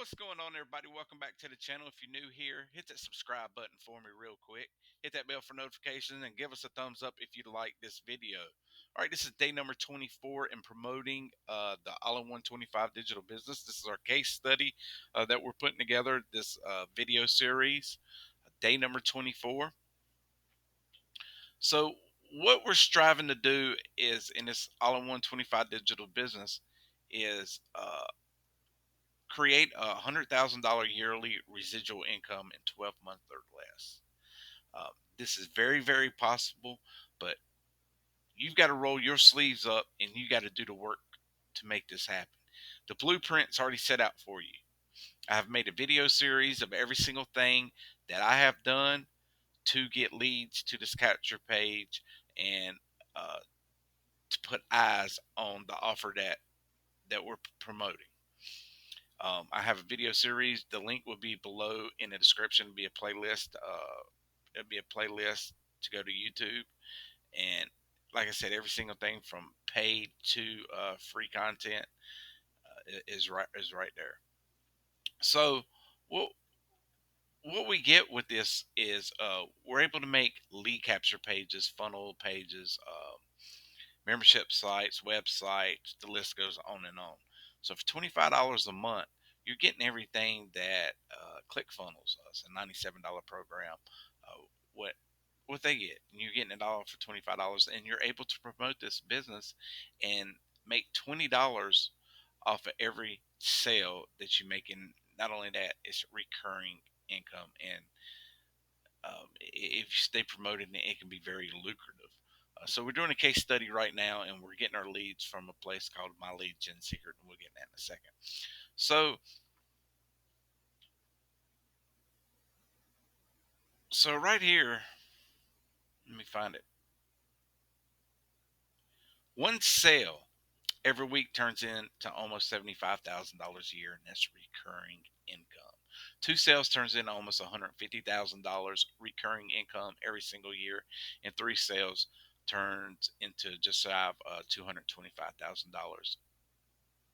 What's going on, everybody? Welcome back to the channel. If you're new here, hit that subscribe button for me real quick. Hit that bell for notifications and give us a thumbs up if you like this video. All right, this is day number 24 in promoting the All-in-One 25 digital business. This is our case study that we're putting together, this video series, day number 24. So what we're striving to do is in this All-in-One 25 digital business is create $100,000 yearly residual income in 12 months or less. This is very, very possible, but you've got to roll your sleeves up and you got to do the work to make this happen. The blueprint's already set out for you. I have made a video series of every single thing that I have done to get leads to this capture page and to put eyes on the offer that we're promoting. I have a video series. The link will be below in the description. It'll be a playlist. It'll be a playlist to go to YouTube. And like I said, every single thing from paid to free content is right there. So what what we get with this is we're able to make lead capture pages, funnel pages, membership sites, websites, the list goes on and on. So for $25 a month, you're getting everything that ClickFunnels does, a $97 program. What they get, and you're getting it all for $25, and you're able to promote this business and make $20 off of every sale that you make. And not only that, it's recurring income, and if you stay promoted, it can be very lucrative. So we're doing a case study right now, and we're getting our leads from a place called My Lead Gen Secret, and we'll get that in a second. So, right here, let me find it. One sale every week turns into almost $75,000 a year, and that's recurring income. Two sales turns into almost $150,000 recurring income every single year, and three sales turns into just shy of $225,000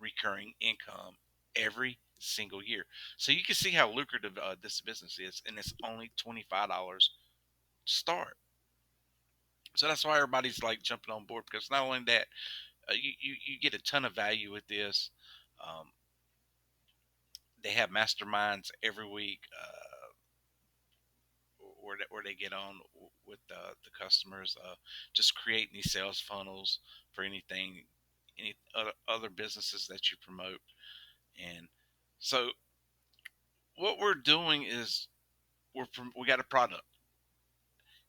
recurring income every single year. So you can see how lucrative this business is, and it's only $25 to start. So that's why everybody's like jumping on board, because not only that, you get a ton of value with this. Um, they have masterminds every week where they get on with the customers, just creating these sales funnels for any other businesses that you promote. And so what we're doing is we got a product.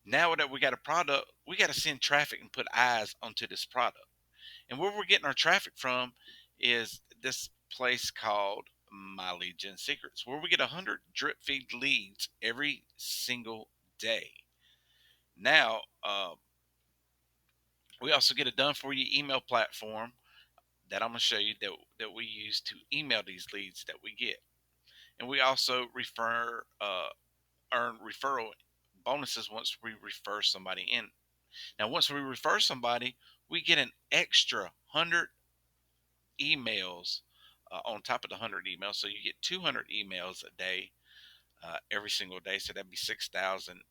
Now that we got a product, we got to send traffic and put eyes onto this product. And where we're getting our traffic from is this place called My Lead Gen Secrets, where we get 100 drip feed leads every single day. Now, we also get a done for you email platform that I'm going to show you that we use to email these leads that we get. And we also earn referral bonuses once we refer somebody in. Now, once we refer somebody, we get an extra 100 emails on top of the 100 emails. So you get 200 emails a day, every single day. So that'd be 6,000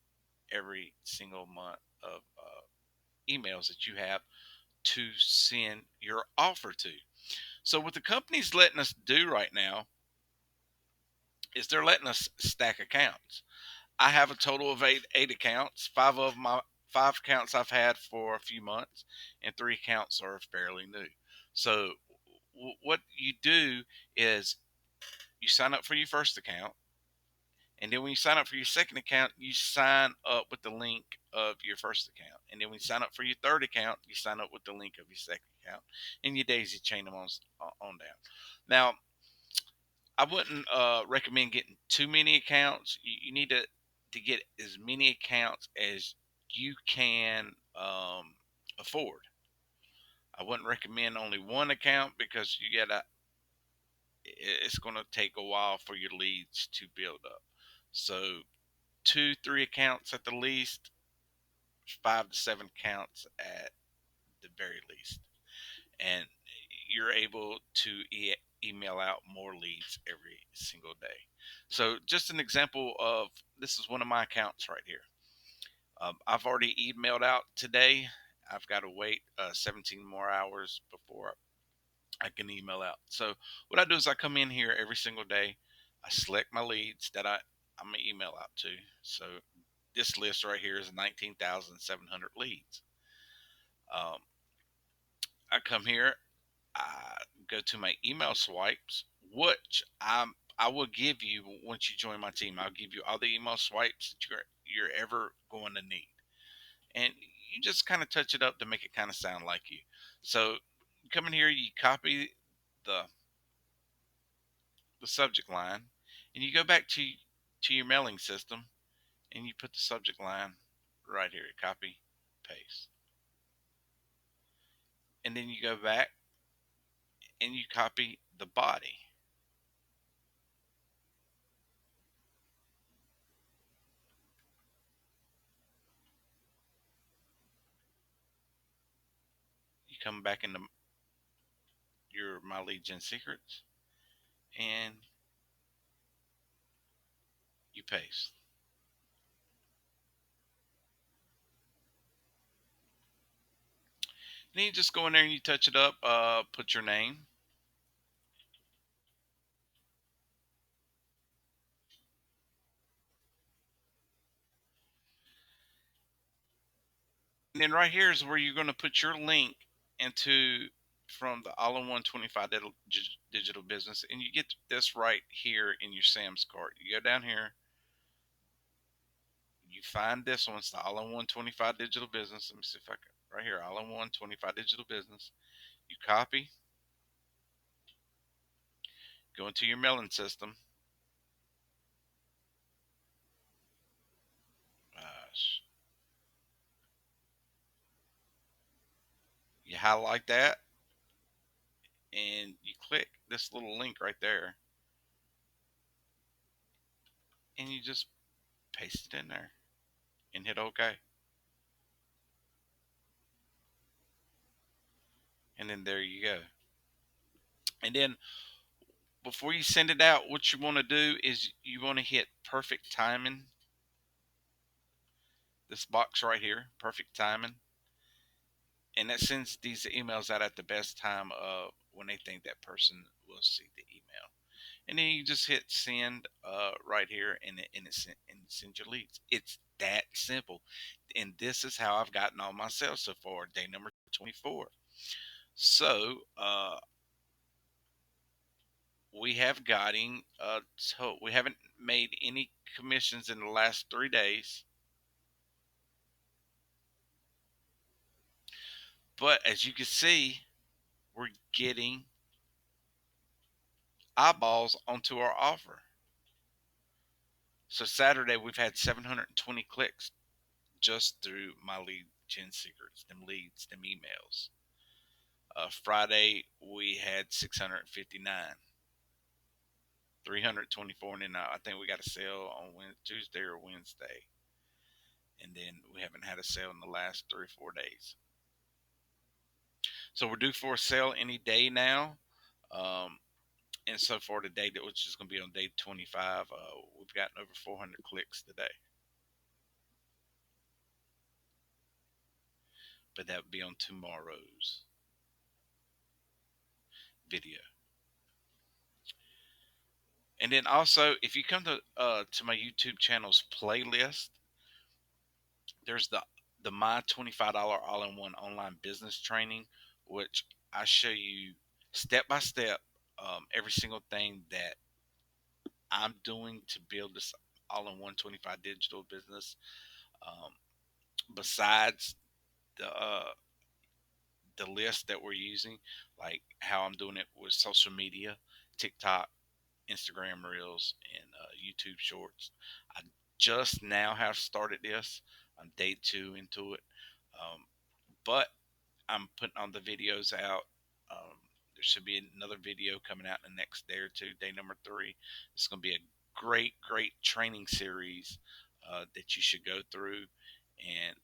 every single month of emails that you have to send your offer to. So what the company's letting us do right now is they're letting us stack accounts. I have a total of eight accounts. Five accounts I've had for a few months, and three accounts are fairly new. So what you do is you sign up for your first account, and then when you sign up for your second account, you sign up with the link of your first account, and then when you sign up for your third account, you sign up with the link of your second account, and you daisy chain them on down. Now, I wouldn't recommend getting too many accounts. You need to get as many accounts as you can afford. I wouldn't recommend only one account, because it's going to take a while for your leads to build up. So 2, 3 accounts at the least, 5 to 7 accounts at the very least, and you're able to email out more leads every single day. So, just an example of this is one of my accounts right here. I've already emailed out today. I've got to wait 17 more hours before I can email out. So, what I do is I come in here every single day. I select my leads that I'm going to email out to. So, this list right here is 19,700 leads. Um, I come here, I go to my email swipes, which I will give you once you join my team. I'll give you all the email swipes that you're ever going to need, and you just kind of touch it up to make it kind of sound like you. So you come in here, you copy the the subject line, and you go back to your mailing system, and you put the subject line right here. Copy, paste, and then you go back and you copy the body. You come back into your My Lead Gen Secrets, and you paste. And then you just go in there and you touch it up, put your name. And then right here is where you're going to put your link into from the all-in-one 25 digital business. And you get this right here in your Sam's cart. You go down here, you find this one. It's the all-in-one 25 digital business. Let me see if I can, right here, all-in-one 25 digital business. You copy, go into your mailing system. Uh, you highlight that and you click this little link right there and you just paste it in there and hit OK. And then there you go. And then before you send it out, what you want to do is you want to hit perfect timing. This box right here, perfect timing. And that sends these emails out at the best time of when they think that person will see the email. And then you just hit send right here and send your leads. It's that simple. And this is how I've gotten all my sales so far, day number 24. So we have gotten so we haven't made any commissions in the last 3 days, but as you can see, we're getting eyeballs onto our offer. So Saturday we've had 720 clicks just through My Lead Gen Secrets, them leads, them emails. Friday we had 659, 324, and then I think we got a sale on Tuesday or Wednesday, and then we haven't had a sale in the last 3 or 4 days. So we're due for a sale any day now. Um, and so far today, which is going to be on day 25, we've gotten over 400 clicks today. But that would be on tomorrow's video. And then also, if you come to my YouTube channel's playlist, there's the my $25 all-in-one online business training, which I show you step by step every single thing that I'm doing to build this all-in-one 25 digital business. Um, besides the list that we're using, like how I'm doing it with social media, TikTok, Instagram Reels, and YouTube Shorts. I just now have started this. I'm day 2 into it, but I'm putting on the videos out. There should be another video coming out in the next day or two, day number 3. It's going to be a great training series that you should go through. And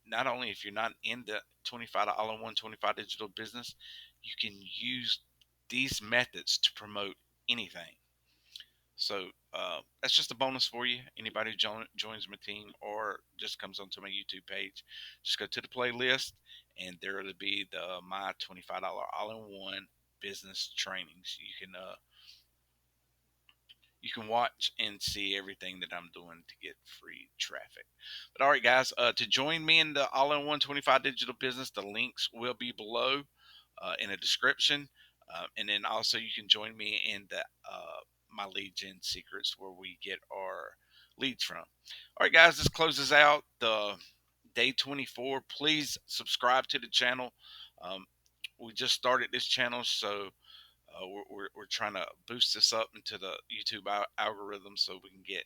not only if you're not in the 25 all-in-one 25 digital business, you can use these methods to promote anything. So that's just a bonus for you. Anybody who joins my team or just comes onto my YouTube page, just go to the playlist, and there will be the my $25 all-in-one business trainings. You can watch and see everything that I'm doing to get free traffic. But all right, guys, to join me in the all-in-one 25 digital business, the links will be below in a description. And then also you can join me in the my lead gen secrets where we get our leads from. All right, guys, this closes out the day 24. Please subscribe to the channel. Um, we just started this channel, so we're trying to boost this up into the YouTube algorithm so we can get,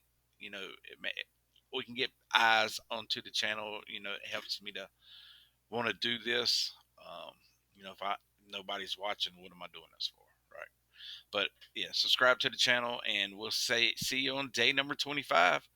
we can get eyes onto the channel. It helps me to want to do this. Um, if nobody's watching, what am I doing this for, right? But yeah, subscribe to the channel, and we'll see you on day number 25.